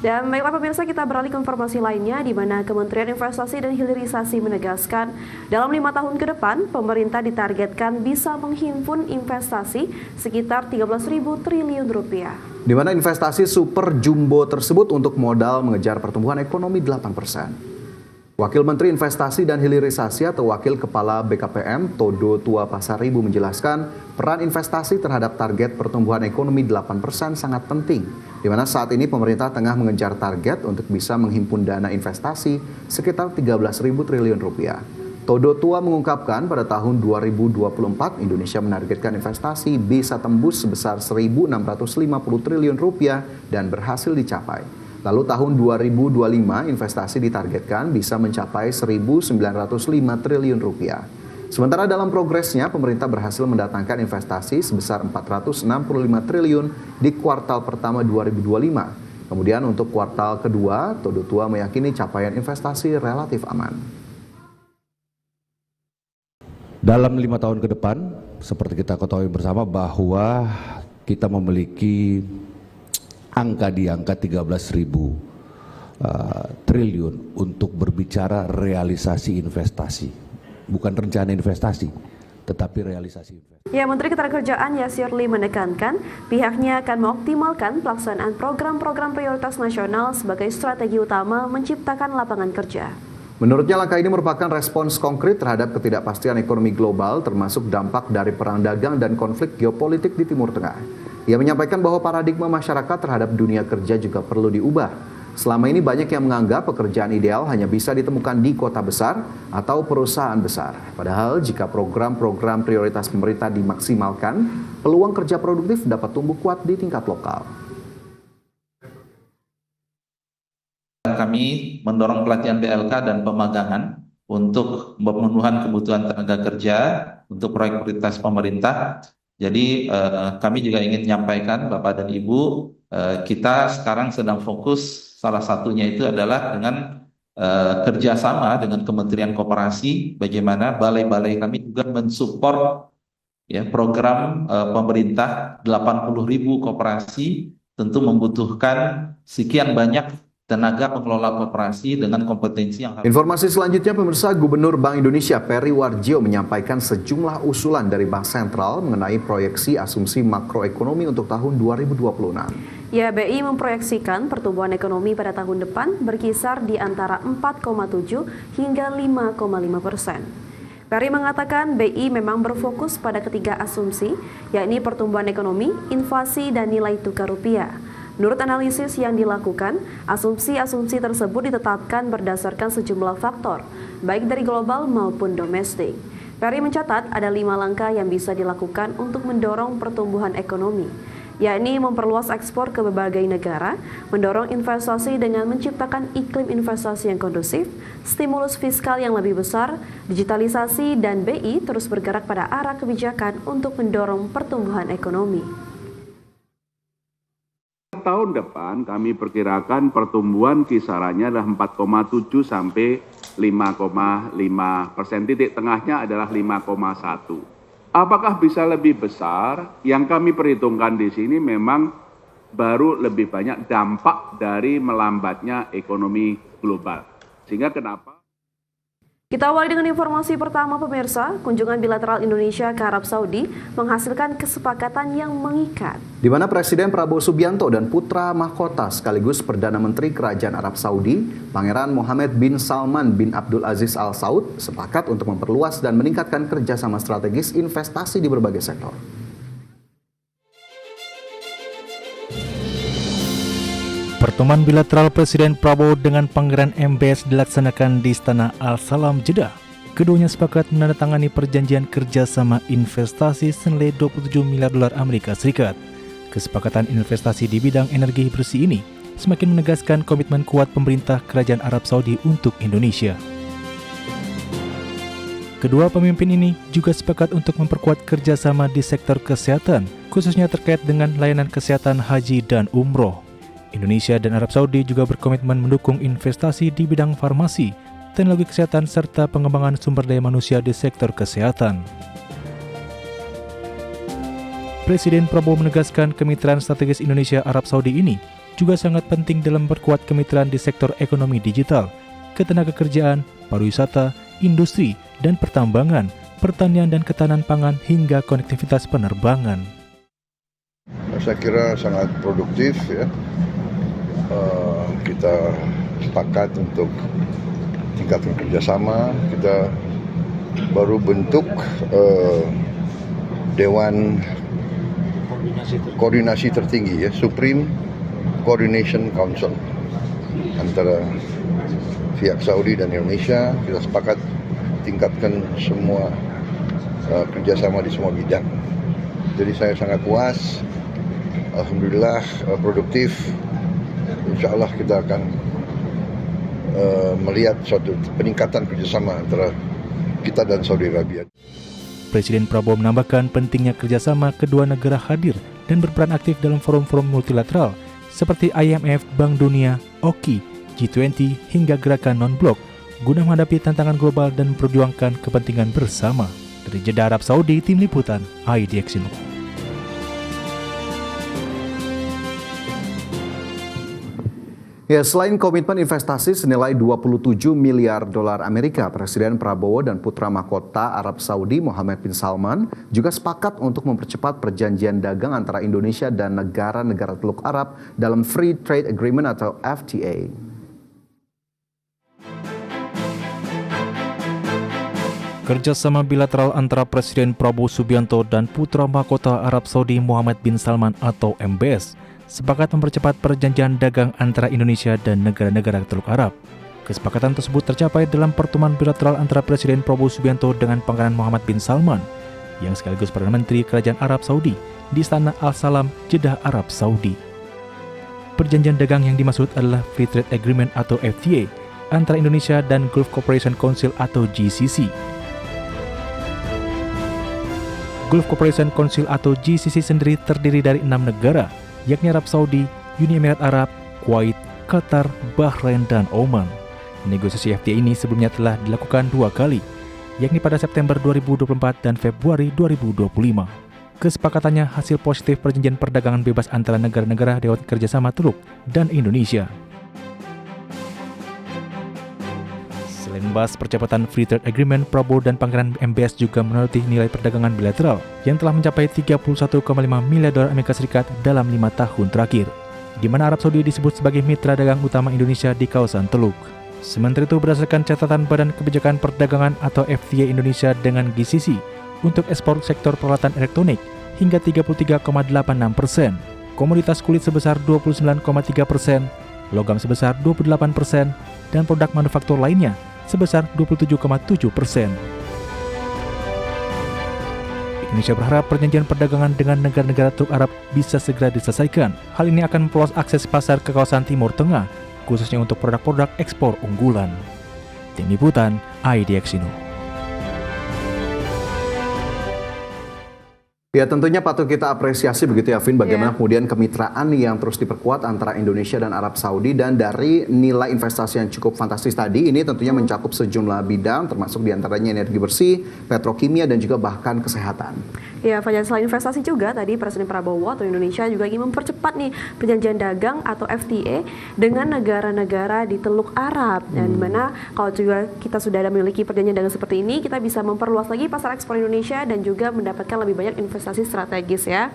Dan baiklah pemirsa, kita beralih ke informasi lainnya di mana Kementerian Investasi dan Hilirisasi menegaskan dalam 5 tahun ke depan pemerintah ditargetkan bisa menghimpun investasi sekitar 13.000 triliun rupiah. Di mana investasi super jumbo tersebut untuk modal mengejar pertumbuhan ekonomi 8%. Wakil Menteri Investasi dan Hilirisasi atau Wakil Kepala BKPM Todo Tua Pasaribu menjelaskan peran investasi terhadap target pertumbuhan ekonomi 8% sangat penting, di mana saat ini pemerintah tengah mengejar target untuk bisa menghimpun dana investasi sekitar 13.000 triliun rupiah. Todo Tua mengungkapkan pada tahun 2024 Indonesia menargetkan investasi bisa tembus sebesar 1.650 triliun rupiah dan berhasil dicapai. Lalu tahun 2025 investasi ditargetkan bisa mencapai 1.905 triliun rupiah. Sementara dalam progresnya pemerintah berhasil mendatangkan investasi sebesar 465 triliun di kuartal pertama 2025. Kemudian untuk kuartal kedua, Todo Tua meyakini capaian investasi relatif aman. Dalam 5 tahun ke depan, seperti kita ketahui bersama bahwa kita memiliki angka di angka 13.000 triliun untuk berbicara realisasi investasi. Bukan rencana investasi, tetapi realisasi investasi. Ya, Menteri Ketenagakerjaan Yasir Lee menekankan pihaknya akan mengoptimalkan pelaksanaan program-program prioritas nasional sebagai strategi utama menciptakan lapangan kerja. Menurutnya langkah ini merupakan respons konkret terhadap ketidakpastian ekonomi global termasuk dampak dari perang dagang dan konflik geopolitik di Timur Tengah. Ia menyampaikan bahwa paradigma masyarakat terhadap dunia kerja juga perlu diubah. Selama ini banyak yang menganggap pekerjaan ideal hanya bisa ditemukan di kota besar atau perusahaan besar. Padahal jika program-program prioritas pemerintah dimaksimalkan, peluang kerja produktif dapat tumbuh kuat di tingkat lokal. Kami mendorong pelatihan BLK dan pemagangan untuk pemenuhan kebutuhan tenaga kerja untuk proyek prioritas pemerintah. Jadi kami juga ingin menyampaikan Bapak dan Ibu, kita sekarang sedang fokus salah satunya itu adalah dengan kerjasama dengan Kementerian Koperasi, bagaimana balai-balai kami juga mensupport ya, program pemerintah 80.000 koperasi tentu membutuhkan sekian banyak tenaga pengelola koperasi dengan kompetensi yang harus. Informasi selanjutnya pemirsa, Gubernur Bank Indonesia Peri Warjio menyampaikan sejumlah usulan dari Bank Sentral mengenai proyeksi asumsi makroekonomi untuk tahun 2026. Ya, BI memproyeksikan pertumbuhan ekonomi pada tahun depan berkisar di antara 4,7 hingga 5,5%. Peri mengatakan BI memang berfokus pada ketiga asumsi, yakni pertumbuhan ekonomi, inflasi, dan nilai tukar rupiah. Menurut analisis yang dilakukan, asumsi-asumsi tersebut ditetapkan berdasarkan sejumlah faktor, baik dari global maupun domestik. Peri mencatat ada 5 langkah yang bisa dilakukan untuk mendorong pertumbuhan ekonomi, yakni memperluas ekspor ke berbagai negara, mendorong investasi dengan menciptakan iklim investasi yang kondusif, stimulus fiskal yang lebih besar, digitalisasi, dan BI terus bergerak pada arah kebijakan untuk mendorong pertumbuhan ekonomi. Tahun depan kami perkirakan pertumbuhan kisarannya adalah 4,7 sampai 5,5%. Titik tengahnya adalah 5,1. Apakah bisa lebih besar? Yang kami perhitungkan di sini memang baru lebih banyak dampak dari melambatnya ekonomi global. Sehingga kenapa? Kita awali dengan informasi pertama pemirsa, kunjungan bilateral Indonesia ke Arab Saudi menghasilkan kesepakatan yang mengikat. Di mana Presiden Prabowo Subianto dan putra mahkota sekaligus Perdana Menteri Kerajaan Arab Saudi, Pangeran Mohammed bin Salman bin Abdul Aziz Al Saud, sepakat untuk memperluas dan meningkatkan kerjasama strategis investasi di berbagai sektor. Pertemuan bilateral Presiden Prabowo dengan Pangeran MBS dilaksanakan di Istana Al-Salam, Jeddah. Keduanya sepakat menandatangani perjanjian kerjasama investasi senilai 27 miliar dolar Amerika Serikat. Kesepakatan investasi di bidang energi bersih ini semakin menegaskan komitmen kuat pemerintah Kerajaan Arab Saudi untuk Indonesia. Kedua pemimpin ini juga sepakat untuk memperkuat kerjasama di sektor kesehatan, khususnya terkait dengan layanan kesehatan haji dan umroh. Indonesia dan Arab Saudi juga berkomitmen mendukung investasi di bidang farmasi, teknologi kesehatan, serta pengembangan sumber daya manusia di sektor kesehatan. Presiden Prabowo menegaskan kemitraan strategis Indonesia-Arab Saudi ini juga sangat penting dalam memperkuat kemitraan di sektor ekonomi digital, ketenagakerjaan, pariwisata, industri, dan pertambangan, pertanian dan ketahanan pangan hingga konektivitas penerbangan. Saya kira sangat produktif ya. Kita sepakat untuk tingkatkan kerjasama. Kita baru bentuk Dewan Koordinasi Tertinggi ya, Supreme Coordination Council antara pihak Saudi dan Indonesia. Kita sepakat tingkatkan semua kerjasama di semua bidang. Jadi saya sangat puas, alhamdulillah produktif. Insya Allah kita akan melihat suatu peningkatan kerjasama antara kita dan Saudi Arabia. Presiden Prabowo menambahkan pentingnya kerjasama kedua negara hadir dan berperan aktif dalam forum-forum multilateral seperti IMF, Bank Dunia, OKI, G20 hingga gerakan non-blok guna menghadapi tantangan global dan memperjuangkan kepentingan bersama. Dari Jeddah, Arab Saudi, Tim Liputan, IDX Indo. Ya, selain komitmen investasi senilai 27 miliar dolar Amerika, Presiden Prabowo dan putra mahkota Arab Saudi Mohammed bin Salman juga sepakat untuk mempercepat perjanjian dagang antara Indonesia dan negara-negara Teluk Arab dalam Free Trade Agreement atau FTA. Kerjasama bilateral antara Presiden Prabowo Subianto dan putra mahkota Arab Saudi Mohammed bin Salman atau MBS sepakat mempercepat perjanjian dagang antara Indonesia dan negara-negara Teluk Arab. Kesepakatan tersebut tercapai dalam pertemuan bilateral antara Presiden Prabowo Subianto dengan Pangeran Mohammed bin Salman, yang sekaligus Perdana Menteri Kerajaan Arab Saudi, di Istana Al-Salam, Jeddah, Arab Saudi. Perjanjian dagang yang dimaksud adalah Free Trade Agreement atau FTA antara Indonesia dan Gulf Cooperation Council atau GCC. Gulf Cooperation Council atau GCC sendiri terdiri dari 6 negara, yakni Arab Saudi, Uni Emirat Arab, Kuwait, Qatar, Bahrain, dan Oman. Negosiasi FTA ini sebelumnya telah dilakukan 2 kali, yakni pada September 2024 dan Februari 2025. Kesepakatannya hasil positif perjanjian perdagangan bebas antara negara-negara Dewan Kerjasama Teluk dan Indonesia. Selain membahas percepatan Free Trade Agreement, Prabowo dan Pangeran MBS juga menyoroti nilai perdagangan bilateral yang telah mencapai 31,5 miliar dolar Amerika Serikat dalam 5 tahun terakhir, di mana Arab Saudi disebut sebagai mitra dagang utama Indonesia di kawasan Teluk. Sementara itu, berdasarkan catatan Badan Kebijakan Perdagangan atau FTA Indonesia dengan GCC untuk ekspor sektor peralatan elektronik hingga 33,86%, komoditas kulit sebesar 29,3%, logam sebesar 28%, dan produk manufaktur lainnya sebesar 27,7%. Indonesia berharap perjanjian perdagangan dengan negara-negara Teluk Arab bisa segera diselesaikan. Hal ini akan memperluas akses pasar ke kawasan Timur Tengah, khususnya untuk produk-produk ekspor unggulan. Tim Liputan, IDX Indo. Ya, tentunya patut kita apresiasi begitu ya, Vin, bagaimana kemudian kemitraan yang terus diperkuat antara Indonesia dan Arab Saudi, dan dari nilai investasi yang cukup fantastis tadi, ini tentunya mencakup sejumlah bidang, termasuk diantaranya energi bersih, petrokimia, dan juga bahkan kesehatan. Ya, Fajar, selain investasi juga tadi Presiden Prabowo atau Indonesia juga ingin mempercepat nih perjanjian dagang atau FTA dengan negara-negara di Teluk Arab, dan dimana kalau juga kita sudah ada memiliki perjanjian dagang seperti ini, kita bisa memperluas lagi pasar ekspor Indonesia dan juga mendapatkan lebih banyak investasi strategis ya.